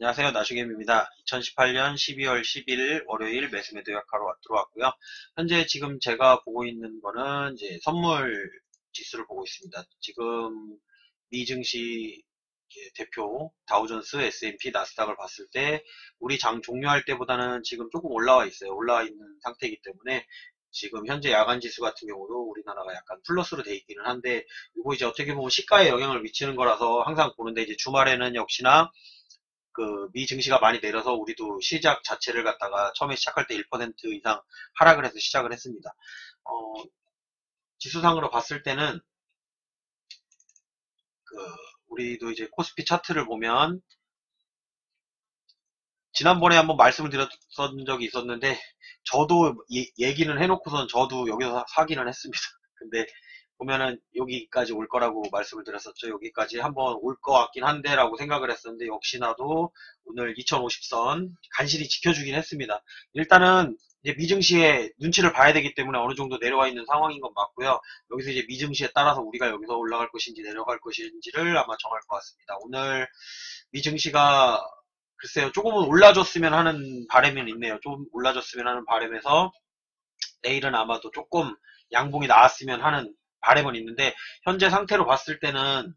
안녕하세요. 나시겜입니다. 2018년 12월 10일 월요일 매수 매도 약하러 들어왔고요. 현재 지금 제가 보고 있는 거는 이제 선물 지수를 보고 있습니다. 지금 미 증시 대표 다우존스, S&P, 나스닥을 봤을 때 우리 장 종료할 때보다는 지금 조금 올라와 있어요. 올라와 있는 상태이기 때문에 지금 현재 야간 지수 같은 경우도 우리나라가 약간 플러스로 돼 있기는 한데 이거 이제 어떻게 보면 시가에 영향을 미치는 거라서 항상 보는데 이제 주말에는 역시나 그 미 증시가 많이 내려서 우리도 시작 자체를 갖다가 처음에 시작할 때 1% 이상 하락을 해서 시작을 했습니다. 어, 지수상으로 봤을 때는 그 우리도 이제 코스피 차트를 보면 지난번에 한번 말씀을 드렸던 적이 있었는데 저도 얘기는 해놓고선 저도 여기서 사기는 했습니다. 근데 보면은 여기까지 올 거라고 말씀을 드렸었죠. 여기까지 한번 올 것 같긴 한데 라고 생각을 했었는데 역시나도 오늘 2050선 간신히 지켜주긴 했습니다. 일단은 이제 미증시의 눈치를 봐야 되기 때문에 어느 정도 내려와 있는 상황인 건 맞고요. 여기서 이제 미증시에 따라서 우리가 여기서 올라갈 것인지 내려갈 것인지를 아마 정할 것 같습니다. 오늘 미증시가 글쎄요, 조금은 올라줬으면 하는 바람은 있네요. 좀 올라줬으면 하는 바람에서 내일은 아마도 조금 양봉이 나왔으면 하는 바람은 있는데 현재 상태로 봤을 때는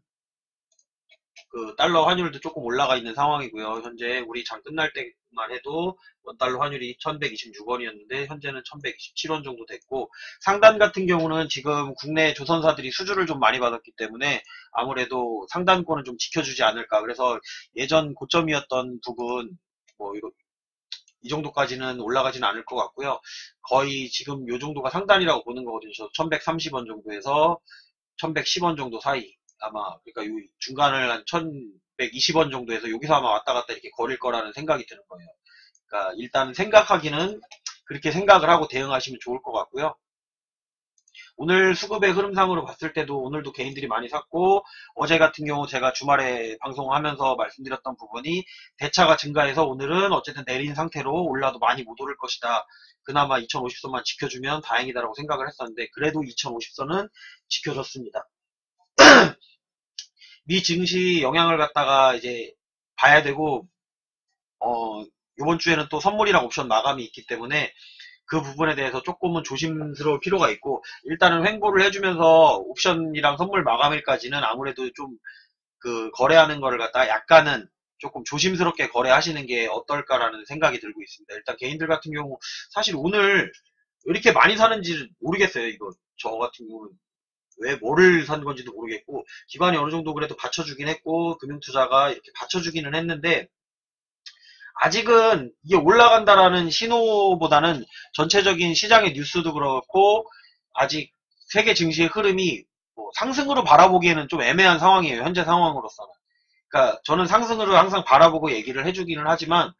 그 달러 환율도 조금 올라가 있는 상황이고요. 현재 우리 장 끝날 때만 해도 원달러 환율이 1126원이었는데 현재는 1127원 정도 됐고 상단 같은 경우는 지금 국내 조선사들이 수주를 좀 많이 받았기 때문에 아무래도 상단권은 좀 지켜주지 않을까. 그래서 예전 고점이었던 부분 뭐 이 정도까지는 올라가지는 않을 것 같고요. 거의 지금 요 정도가 상단이라고 보는 거거든요. 1130원 정도에서 1110원 정도 사이 아마 그러니까 요 중간을 한 1120원 정도에서 여기서 아마 왔다 갔다 이렇게 거릴 거라는 생각이 드는 거예요. 그러니까 일단 생각하기는 그렇게 생각을 하고 대응하시면 좋을 것 같고요. 오늘 수급의 흐름상으로 봤을 때도 오늘도 개인들이 많이 샀고 어제 같은 경우 제가 주말에 방송하면서 말씀드렸던 부분이 대차가 증가해서 오늘은 어쨌든 내린 상태로 올라도 많이 못 오를 것이다. 그나마 2050선만 지켜주면 다행이다라고 생각을 했었는데 그래도 2050선은 지켜줬습니다. 미 증시 영향을 갖다가 이제 봐야 되고 이번 주에는 또 선물이랑 옵션 마감이 있기 때문에 그 부분에 대해서 조금은 조심스러울 필요가 있고 일단은 횡보를 해주면서 옵션이랑 선물 마감일까지는 아무래도 좀 그 거래하는 거를 갖다가 약간은 조금 조심스럽게 거래하시는 게 어떨까라는 생각이 들고 있습니다. 일단 개인들 같은 경우 사실 오늘 왜 이렇게 많이 사는지 모르겠어요. 이거 저 같은 경우는 왜 뭐를 산 건지도 모르겠고 기반이 어느 정도 그래도 받쳐주긴 했고 금융투자가 이렇게 받쳐주기는 했는데 아직은 이게 올라간다라는 신호보다는 전체적인 시장의 뉴스도 그렇고 아직 세계 증시의 흐름이 뭐 상승으로 바라보기에는 좀 애매한 상황이에요. 현재 상황으로서는. 그러니까 저는 상승으로 항상 바라보고 얘기를 해주기는 하지만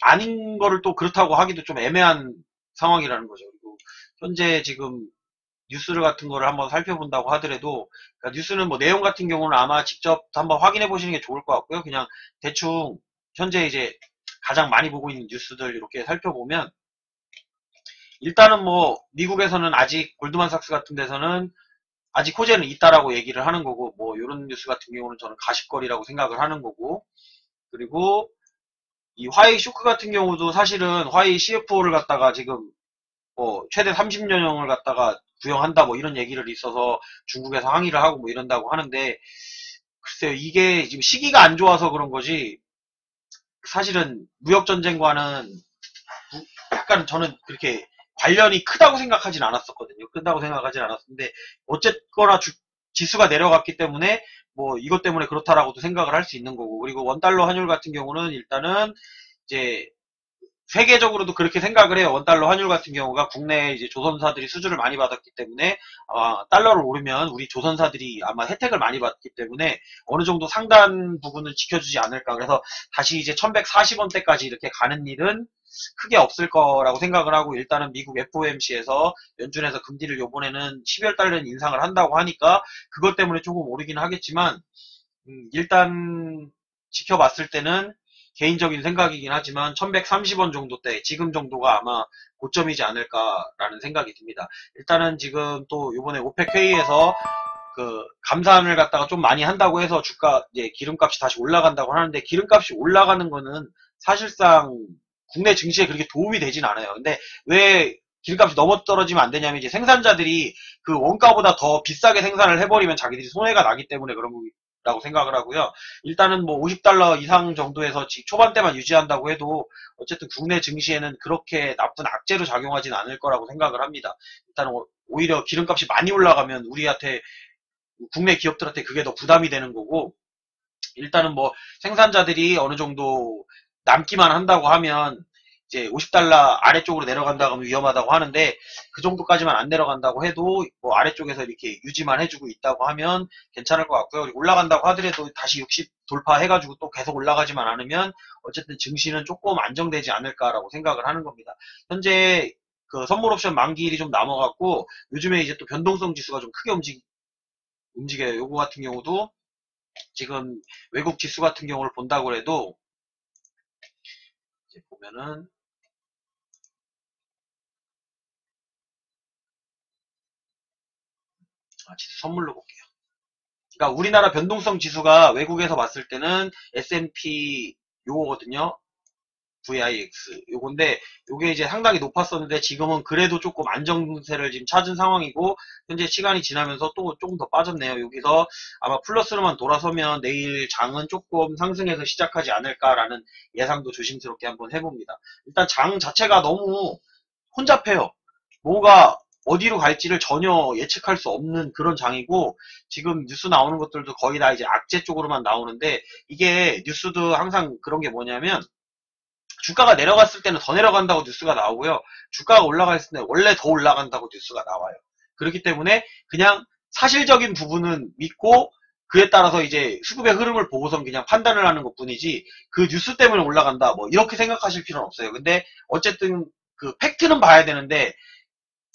아닌 거를 또 그렇다고 하기도 좀 애매한 상황이라는 거죠. 그리고 현재 지금 뉴스를 같은 거를 한번 살펴본다고 하더라도 그러니까 뉴스는 뭐 내용 같은 경우는 아마 직접 한번 확인해 보시는 게 좋을 것 같고요. 그냥 대충 현재 이제 가장 많이 보고 있는 뉴스들 이렇게 살펴보면 일단은 뭐 미국에서는 아직 골드만삭스 같은 데서는 아직 호재는 있다라고 얘기를 하는 거고 뭐 이런 뉴스 같은 경우는 저는 가십거리라고 생각을 하는 거고 그리고 이 화웨이 쇼크 같은 경우도 사실은 화웨이 CFO를 갖다가 지금 뭐 최대 30년형을 갖다가 구형한다 뭐 이런 얘기를 있어서 중국에서 항의를 하고 뭐 이런다고 하는데 글쎄요 이게 지금 시기가 안 좋아서 그런 거지 사실은 무역전쟁과는 약간 저는 그렇게 관련이 크다고 생각하진 않았었거든요. 크다고 생각하진 않았는데 어쨌거나 지수가 내려갔기 때문에 뭐 이것 때문에 그렇다라고도 생각을 할 수 있는 거고 그리고 원달러 환율 같은 경우는 일단은 이제 세계적으로도 그렇게 생각을 해요. 원달러 환율 같은 경우가 국내 이제 조선사들이 수주를 많이 받았기 때문에 달러를 오르면 우리 조선사들이 아마 혜택을 많이 받기 때문에 어느 정도 상단 부분은 지켜주지 않을까. 그래서 다시 이제 1140원대까지 이렇게 가는 일은 크게 없을 거라고 생각을 하고 일단은 미국 FOMC에서 연준에서 금리를 요번에는 12월 달에는 인상을 한다고 하니까 그것 때문에 조금 오르긴 하겠지만 일단 지켜봤을 때는 개인적인 생각이긴 하지만 1130원 정도대 지금 정도가 아마 고점이지 않을까라는 생각이 듭니다. 일단은 지금 또 이번에 오펙 회의에서 감산을 갖다가 좀 많이 한다고 해서 주가, 이제 기름값이 다시 올라간다고 하는데, 기름값이 올라가는 거는 사실상 국내 증시에 그렇게 도움이 되진 않아요. 근데 왜 기름값이 너무 떨어지면 안 되냐면, 이제 생산자들이 그 원가보다 더 비싸게 생산을 해버리면 자기들이 손해가 나기 때문에 그런 거라고 생각을 하고요. 일단은 뭐 50달러 이상 정도에서 초반대만 유지한다고 해도 어쨌든 국내 증시에는 그렇게 나쁜 악재로 작용하진 않을 거라고 생각을 합니다. 일단은 오히려 기름값이 많이 올라가면 우리한테, 국내 기업들한테 그게 더 부담이 되는 거고, 일단은 뭐 생산자들이 어느 정도 남기만 한다고 하면 이제 50달러 아래쪽으로 내려간다고 하면 위험하다고 하는데, 그 정도까지만 안 내려간다고 해도 뭐 아래쪽에서 이렇게 유지만 해주고 있다고 하면 괜찮을 것 같고요. 그리고 올라간다고 하더라도 다시 60 돌파해가지고 또 계속 올라가지만 않으면 어쨌든 증시는 조금 안정되지 않을까라고 생각을 하는 겁니다. 현재 그 선물 옵션 만기일이 좀 남아갖고 요즘에 이제 또 변동성 지수가 좀 크게 움직여요. 요거 같은 경우도 지금 외국 지수 같은 경우를 본다고 해도 이제 보면은 지수 선물로 볼게요. 그러니까 우리나라 변동성 지수가 외국에서 봤을 때는 S&P 요거거든요. VIX 요건데, 요게 이제 상당히 높았었는데 지금은 그래도 조금 안정세를 지금 찾은 상황이고, 현재 시간이 지나면서 또 조금 더 빠졌네요. 여기서 아마 플러스로만 돌아서면 내일 장은 조금 상승해서 시작하지 않을까라는 예상도 조심스럽게 한번 해봅니다. 일단 장 자체가 너무 혼잡해요. 뭐가 어디로 갈지를 전혀 예측할 수 없는 그런 장이고, 지금 뉴스 나오는 것들도 거의 다 이제 악재 쪽으로만 나오는데, 이게 뉴스도 항상 그런 게 뭐냐면, 주가가 내려갔을 때는 더 내려간다고 뉴스가 나오고요. 주가가 올라갔을 때는 원래 더 올라간다고 뉴스가 나와요. 그렇기 때문에 그냥 사실적인 부분은 믿고 그에 따라서 이제 수급의 흐름을 보고선 그냥 판단을 하는 것 뿐이지, 그 뉴스 때문에 올라간다 뭐 이렇게 생각하실 필요는 없어요. 근데 어쨌든 그 팩트는 봐야 되는데,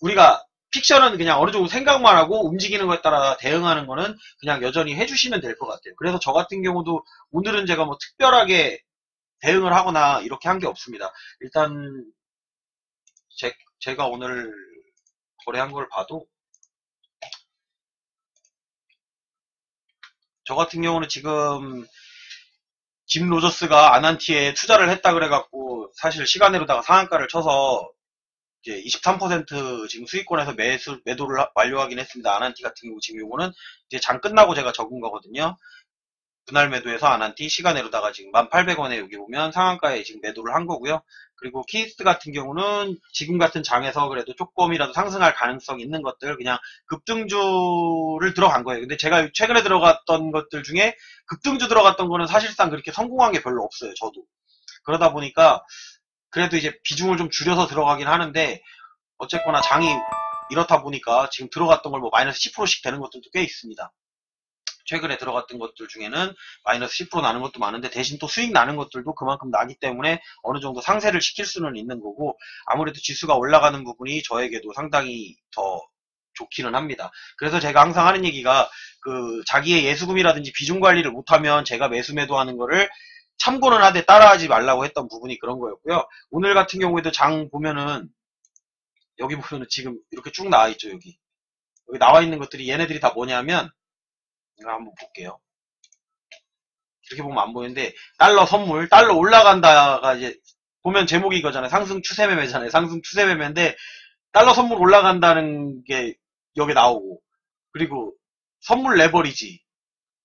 우리가 픽션은 그냥 어느 정도 생각만 하고 움직이는 것에 따라 대응하는 거는 그냥 여전히 해주시면 될 것 같아요. 그래서 저 같은 경우도 오늘은 제가 뭐 특별하게 대응을 하거나 이렇게 한 게 없습니다. 일단 제가 오늘 거래한 걸 봐도 저 같은 경우는 지금 짐 로저스가 아난티에 투자를 했다 그래갖고 사실 시간으로다가 상한가를 쳐서 이제 23% 지금 수익권에서 매도를 완료하긴 했습니다. 아난티 같은 경우 지금 요거는 이제 장 끝나고 제가 적은 거거든요. 분할 매도해서 아난티 시간으로다가 지금 1,800원에 여기 보면 상한가에 지금 매도를 한 거고요. 그리고 키스트 같은 경우는 지금 같은 장에서 그래도 조금이라도 상승할 가능성이 있는 것들, 그냥 급등주를 들어간 거예요. 근데 제가 최근에 들어갔던 것들 중에 급등주 들어갔던 거는 사실상 그렇게 성공한 게 별로 없어요. 저도. 그러다 보니까 그래도 이제 비중을 좀 줄여서 들어가긴 하는데, 어쨌거나 장이 이렇다 보니까 지금 들어갔던 걸 뭐 마이너스 10%씩 되는 것들도 꽤 있습니다. 최근에 들어갔던 것들 중에는 마이너스 10% 나는 것도 많은데, 대신 또 수익 나는 것들도 그만큼 나기 때문에 어느 정도 상쇄를 시킬 수는 있는 거고, 아무래도 지수가 올라가는 부분이 저에게도 상당히 더 좋기는 합니다. 그래서 제가 항상 하는 얘기가, 그 자기의 예수금이라든지 비중 관리를 못하면 제가 매수 매도하는 거를 참고는 하되 따라하지 말라고 했던 부분이 그런 거였고요. 오늘 같은 경우에도 장 보면은 여기 보면은 지금 이렇게 쭉 나와 있죠. 여기 나와 있는 것들이 얘네들이 다 뭐냐면, 이거 한번 볼게요. 이렇게 보면 안 보이는데, 달러 선물, 달러 올라간다가 이제 보면 제목이 이거잖아요. 상승 추세 매매잖아요. 상승 추세 매매인데 달러 선물 올라간다는 게 여기 나오고, 그리고 선물 레버리지,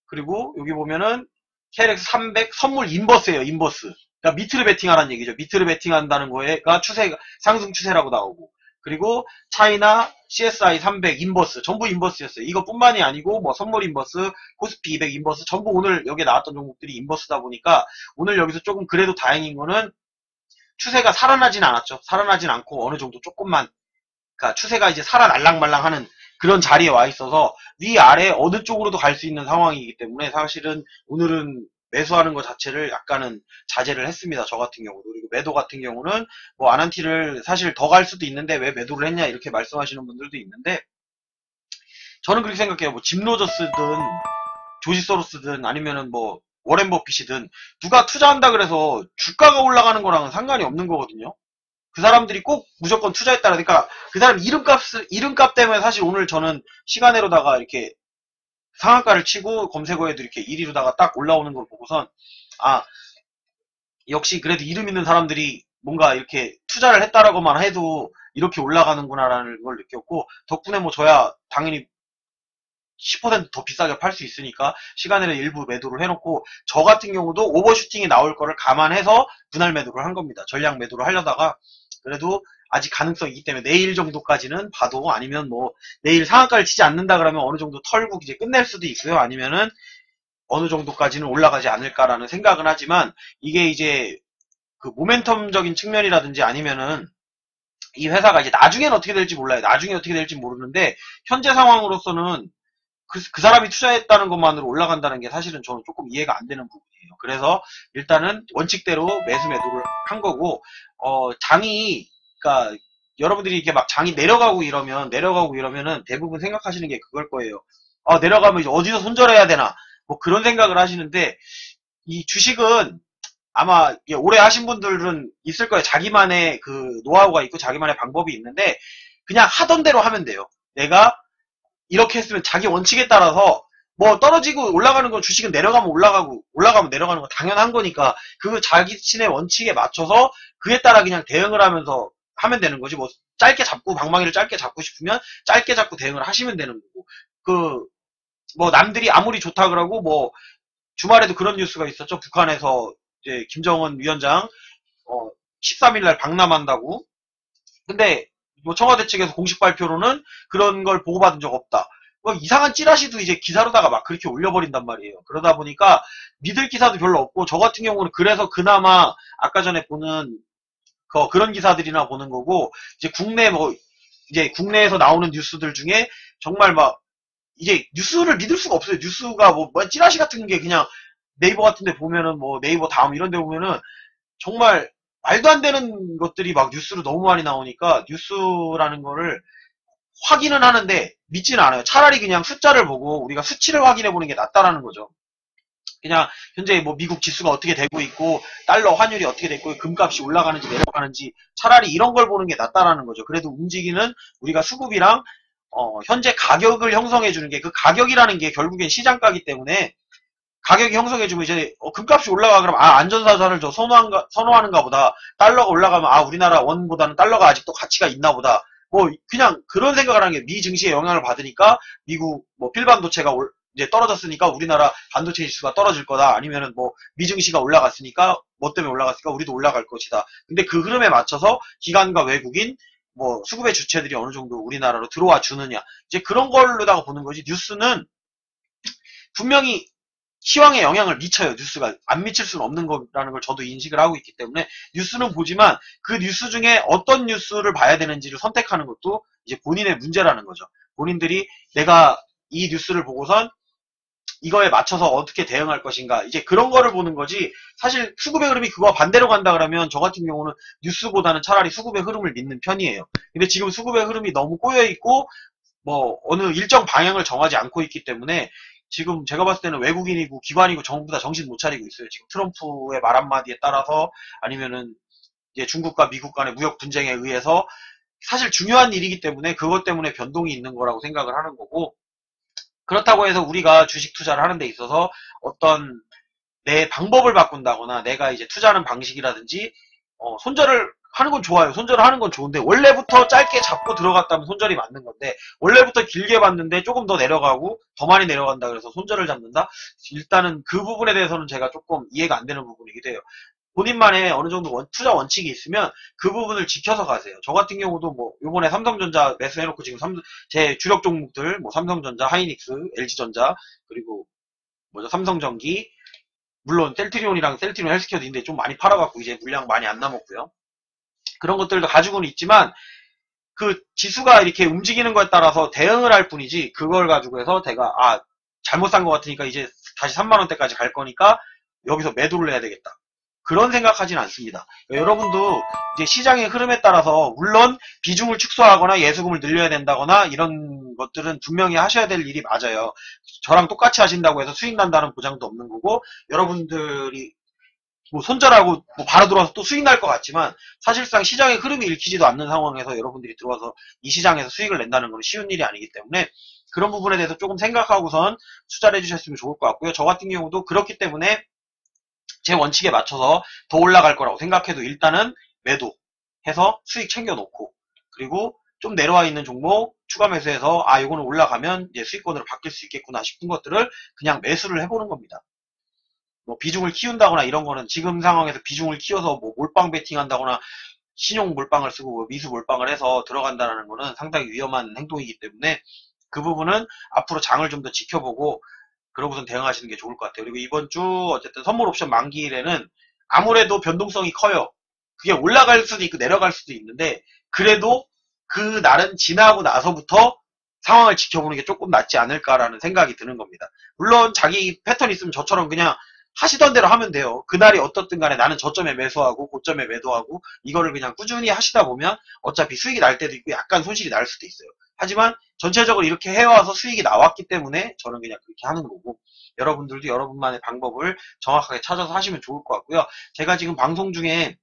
그리고 여기 보면은 KLX 300 선물 인버스예요. 인버스. 그러니까 미트를 베팅하라는 얘기죠. 미트를 베팅한다는 거가 추세가 상승 추세라고 나오고, 그리고 차이나 CSI 300 인버스 전부 인버스였어요. 이것뿐만이 아니고 뭐 선물 인버스, 코스피 200 인버스 전부 오늘 여기에 나왔던 종목들이 인버스다 보니까, 오늘 여기서 조금 그래도 다행인 거는 추세가 살아나진 않았죠. 살아나진 않고 어느 정도 조금만, 그러니까 추세가 이제 살아날랑말랑하는 그런 자리에 와 있어서 위아래 어느 쪽으로도 갈 수 있는 상황이기 때문에, 사실은 오늘은 매수하는 것 자체를 약간은 자제를 했습니다. 저 같은 경우도. 그리고 매도 같은 경우는 뭐 아난티를 사실 더 갈 수도 있는데 왜 매도를 했냐 이렇게 말씀하시는 분들도 있는데, 저는 그렇게 생각해요. 뭐 짐 로저스든 조지 소로스든 아니면은 뭐 워렌 버핏이든 누가 투자한다 그래서 주가가 올라가는 거랑은 상관이 없는 거거든요. 그 사람들이 꼭 무조건 투자했다. 그러니까 그 사람 이름값 때문에 사실 오늘 저는 시간으로다가 이렇게 상한가를 치고 검색어에도 이렇게 1위로다가 딱 올라오는 걸 보고선 아, 역시 그래도 이름 있는 사람들이 뭔가 이렇게 투자를 했다라고만 해도 이렇게 올라가는구나라는 걸 느꼈고, 덕분에 뭐 저야 당연히 10%더 비싸게 팔 수 있으니까 시간에는 일부 매도를 해놓고, 저 같은 경우도 오버슈팅이 나올 거를 감안해서 분할 매도를 한 겁니다. 전량 매도를 하려다가 그래도 아직 가능성이 있기 때문에 내일 정도까지는 봐도, 아니면 뭐 내일 상한가를 치지 않는다 그러면 어느 정도 털고 이제 끝낼 수도 있고요. 아니면은 어느 정도까지는 올라가지 않을까라는 생각은 하지만, 이게 이제 그 모멘텀적인 측면이라든지 아니면은 이 회사가 이제 나중에는 어떻게 될지 몰라요. 나중에 어떻게 될지 모르는데 현재 상황으로서는 그 사람이 투자했다는 것만으로 올라간다는 게 사실은 저는 조금 이해가 안 되는 부분이에요. 그래서 일단은 원칙대로 매수 매도를 한 거고, 장이, 그러니까 여러분들이 이렇게 막 장이 내려가고 이러면은 대부분 생각하시는 게 그걸 거예요. 내려가면 이제 어디서 손절해야 되나, 뭐 그런 생각을 하시는데, 이 주식은 아마 오래 하신 분들은 있을 거예요. 자기만의 그 노하우가 있고 자기만의 방법이 있는데, 그냥 하던 대로 하면 돼요. 내가 이렇게 했으면 자기 원칙에 따라서, 뭐 떨어지고 올라가는 건 주식은 내려가면 올라가고 올라가면 내려가는 건 당연한 거니까, 그 자기 신의 원칙에 맞춰서 그에 따라 그냥 대응을 하면서 하면 되는 거지. 뭐 짧게 잡고 방망이를 짧게 잡고 싶으면 짧게 잡고 대응을 하시면 되는 거고, 그 뭐 남들이 아무리 좋다 그러고, 뭐 주말에도 그런 뉴스가 있었죠. 북한에서 이제 김정은 위원장 13일 날 방남한다고. 근데 뭐 청와대 측에서 공식 발표로는 그런 걸 보고받은 적 없다. 뭐 이상한 찌라시도 이제 기사로다가 막 그렇게 올려버린단 말이에요. 그러다 보니까 믿을 기사도 별로 없고, 저 같은 경우는 그래서 그나마 아까 전에 보는 그런 기사들이나 보는 거고, 이제 국내에서 나오는 뉴스들 중에 정말 막 이제 뉴스를 믿을 수가 없어요. 뉴스가 뭐 찌라시 같은 게 그냥 네이버 같은 데 보면은, 뭐 네이버 다음 이런 데 보면은 정말 말도 안 되는 것들이 막 뉴스로 너무 많이 나오니까, 뉴스라는 거를 확인은 하는데 믿지는 않아요. 차라리 그냥 숫자를 보고 우리가 수치를 확인해 보는 게 낫다라는 거죠. 그냥 현재 뭐 미국 지수가 어떻게 되고 있고, 달러 환율이 어떻게 되고, 금값이 올라가는지 내려가는지, 차라리 이런 걸 보는 게 낫다라는 거죠. 그래도 움직이는 우리가 수급이랑 현재 가격을 형성해 주는 게, 그 가격이라는 게 결국엔 시장가기 때문에, 가격이 형성해주면 이제 금값이 올라가 그러면 안전자산을 선호하는가 보다. 달러가 올라가면 우리나라 원보다는 달러가 아직도 가치가 있나 보다. 뭐 그냥 그런 생각을 하는 게, 미 증시에 영향을 받으니까 미국 뭐 필반도체가 이제 떨어졌으니까 우리나라 반도체 지수가 떨어질 거다. 아니면은 뭐 미 증시가 올라갔으니까, 뭐 때문에 올라갔으니까 우리도 올라갈 것이다. 근데 그 흐름에 맞춰서 기관과 외국인 뭐 수급의 주체들이 어느 정도 우리나라로 들어와 주느냐, 이제 그런 걸로다가 보는 거지. 뉴스는 분명히 시황에 영향을 미쳐요. 뉴스가 안 미칠 수는 없는 거라는 걸 저도 인식을 하고 있기 때문에 뉴스는 보지만, 그 뉴스 중에 어떤 뉴스를 봐야 되는지를 선택하는 것도 이제 본인의 문제라는 거죠. 본인들이 내가 이 뉴스를 보고선 이거에 맞춰서 어떻게 대응할 것인가, 이제 그런 거를 보는 거지. 사실 수급의 흐름이 그거와 반대로 간다 그러면 저 같은 경우는 뉴스보다는 차라리 수급의 흐름을 믿는 편이에요. 근데 지금 수급의 흐름이 너무 꼬여 있고, 뭐 어느 일정 방향을 정하지 않고 있기 때문에, 지금 제가 봤을 때는 외국인이고 기관이고 전부 다 정신 못 차리고 있어요. 지금 트럼프의 말 한마디에 따라서, 아니면은 이제 중국과 미국 간의 무역 분쟁에 의해서, 사실 중요한 일이기 때문에 그것 때문에 변동이 있는 거라고 생각을 하는 거고, 그렇다고 해서 우리가 주식 투자를 하는 데 있어서 어떤 내 방법을 바꾼다거나, 내가 이제 투자하는 방식이라든지 손절을 하는 건 좋아요. 손절을 하는 건 좋은데, 원래부터 짧게 잡고 들어갔다면 손절이 맞는 건데, 원래부터 길게 봤는데 조금 더 내려가고 더 많이 내려간다 그래서 손절을 잡는다? 일단은 그 부분에 대해서는 제가 조금 이해가 안 되는 부분이기도 해요. 본인만의 어느 정도 투자 원칙이 있으면 그 부분을 지켜서 가세요. 저 같은 경우도 뭐 요번에 삼성전자 매수해놓고 지금 제 주력 종목들, 뭐 삼성전자, 하이닉스, LG전자, 그리고 뭐죠, 삼성전기, 물론 셀트리온이랑 셀트리온 헬스케어도 있는데 좀 많이 팔아갖고 이제 물량 많이 안 남았고요. 그런 것들도 가지고는 있지만, 그 지수가 이렇게 움직이는 거에 따라서 대응을 할 뿐이지, 그걸 가지고 해서 제가 잘못 산 것 같으니까 이제 다시 3만원대까지 갈 거니까 여기서 매도를 해야 되겠다, 그런 생각하진 않습니다. 그러니까 여러분도 이제 시장의 흐름에 따라서, 물론 비중을 축소하거나 예수금을 늘려야 된다거나 이런 것들은 분명히 하셔야 될 일이 맞아요. 저랑 똑같이 하신다고 해서 수익 난다는 보장도 없는 거고, 여러분들이 뭐 손절하고 뭐 바로 들어와서 또 수익 날 것 같지만 사실상 시장의 흐름이 읽히지도 않는 상황에서 여러분들이 들어와서 이 시장에서 수익을 낸다는 건 쉬운 일이 아니기 때문에 그런 부분에 대해서 조금 생각하고선 투자를 해주셨으면 좋을 것 같고요. 저 같은 경우도 그렇기 때문에 제 원칙에 맞춰서 더 올라갈 거라고 생각해도 일단은 매도해서 수익 챙겨놓고 그리고 좀 내려와 있는 종목 추가 매수해서 아 요거는 올라가면 이제 수익권으로 바뀔 수 있겠구나 싶은 것들을 그냥 매수를 해보는 겁니다. 뭐 비중을 키운다거나 이런 거는 지금 상황에서 비중을 키워서 뭐 몰빵 베팅 한다거나 신용 몰빵을 쓰고 뭐 미수 몰빵을 해서 들어간다는 거는 상당히 위험한 행동이기 때문에 그 부분은 앞으로 장을 좀 더 지켜보고 그러고선 대응하시는 게 좋을 것 같아요. 그리고 이번 주 어쨌든 선물 옵션 만기일에는 아무래도 변동성이 커요. 그게 올라갈 수도 있고 내려갈 수도 있는데 그래도 그 날은 지나고 나서부터 상황을 지켜보는 게 조금 낫지 않을까라는 생각이 드는 겁니다. 물론 자기 패턴 있으면 저처럼 그냥 하시던 대로 하면 돼요. 그날이 어떻든 간에 나는 저점에 매수하고 고점에 매도하고 이거를 그냥 꾸준히 하시다 보면 어차피 수익이 날 때도 있고 약간 손실이 날 수도 있어요. 하지만 전체적으로 이렇게 해와서 수익이 나왔기 때문에 저는 그냥 그렇게 하는 거고 여러분들도 여러분만의 방법을 정확하게 찾아서 하시면 좋을 것 같고요. 제가 지금 방송 중에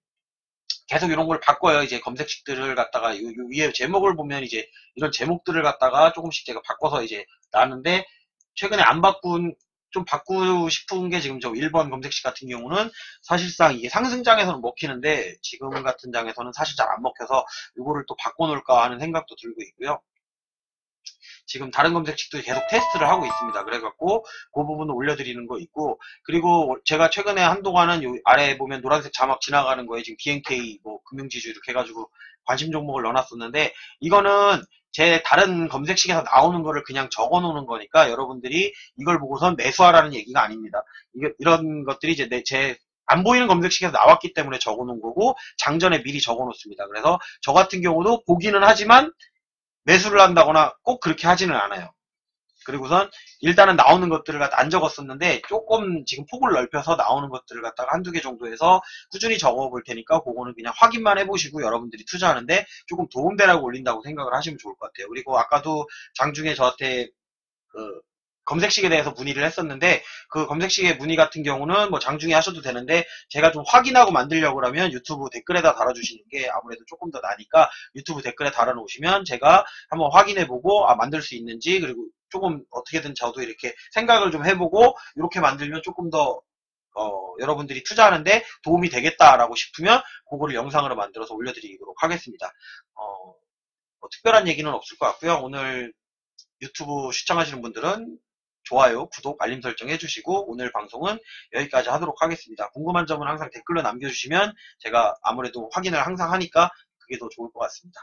계속 이런 걸 바꿔요. 이제 검색식들을 갖다가 요 위에 제목을 보면 이제 이런 제목들을 갖다가 조금씩 제가 바꿔서 이제 나는데 최근에 안 바꾼 좀 바꾸고 싶은 게 지금 저 1번 검색식 같은 경우는 사실상 이게 상승장에서는 먹히는데 지금 같은 장에서는 사실 잘 안 먹혀서 이거를 또 바꿔놓을까 하는 생각도 들고 있고요. 지금 다른 검색식도 계속 테스트를 하고 있습니다. 그래갖고 그 부분을 올려드리는 거 있고 그리고 제가 최근에 한동안은 요 아래에 보면 노란색 자막 지나가는 거에 지금 BNK 뭐 금융지주 이렇게 해가지고 관심 종목을 넣어놨었는데 이거는 제 다른 검색식에서 나오는 거를 그냥 적어 놓는 거니까 여러분들이 이걸 보고선 매수하라는 얘기가 아닙니다. 이런 것들이 이제 제 안 보이는 검색식에서 나왔기 때문에 적어 놓은 거고 장전에 미리 적어 놓습니다. 그래서 저 같은 경우도 보기는 하지만 매수를 한다거나 꼭 그렇게 하지는 않아요. 그리고선 일단은 나오는 것들을 갖다 안 적었었는데 조금 지금 폭을 넓혀서 나오는 것들을 갖다가 한두 개 정도 해서 꾸준히 적어 볼 테니까 그거는 그냥 확인만 해보시고 여러분들이 투자하는데 조금 도움되라고 올린다고 생각을 하시면 좋을 것 같아요. 그리고 아까도 장중에 저한테 그 검색식에 대해서 문의를 했었는데 그 검색식의 문의 같은 경우는 뭐 장중에 하셔도 되는데 제가 좀 확인하고 만들려고 하면 유튜브 댓글에다 달아주시는 게 아무래도 조금 더 나니까 유튜브 댓글에 달아놓으시면 제가 한번 확인해보고 아 만들 수 있는지 그리고 조금 어떻게든 저도 이렇게 생각을 좀 해보고 이렇게 만들면 조금 더 여러분들이 투자하는데 도움이 되겠다라고 싶으면 그거를 영상으로 만들어서 올려드리도록 하겠습니다. 뭐 특별한 얘기는 없을 것 같고요. 오늘 유튜브 시청하시는 분들은 좋아요, 구독, 알림 설정 해주시고 오늘 방송은 여기까지 하도록 하겠습니다. 궁금한 점은 항상 댓글로 남겨주시면 제가 아무래도 확인을 항상 하니까 그게 더 좋을 것 같습니다.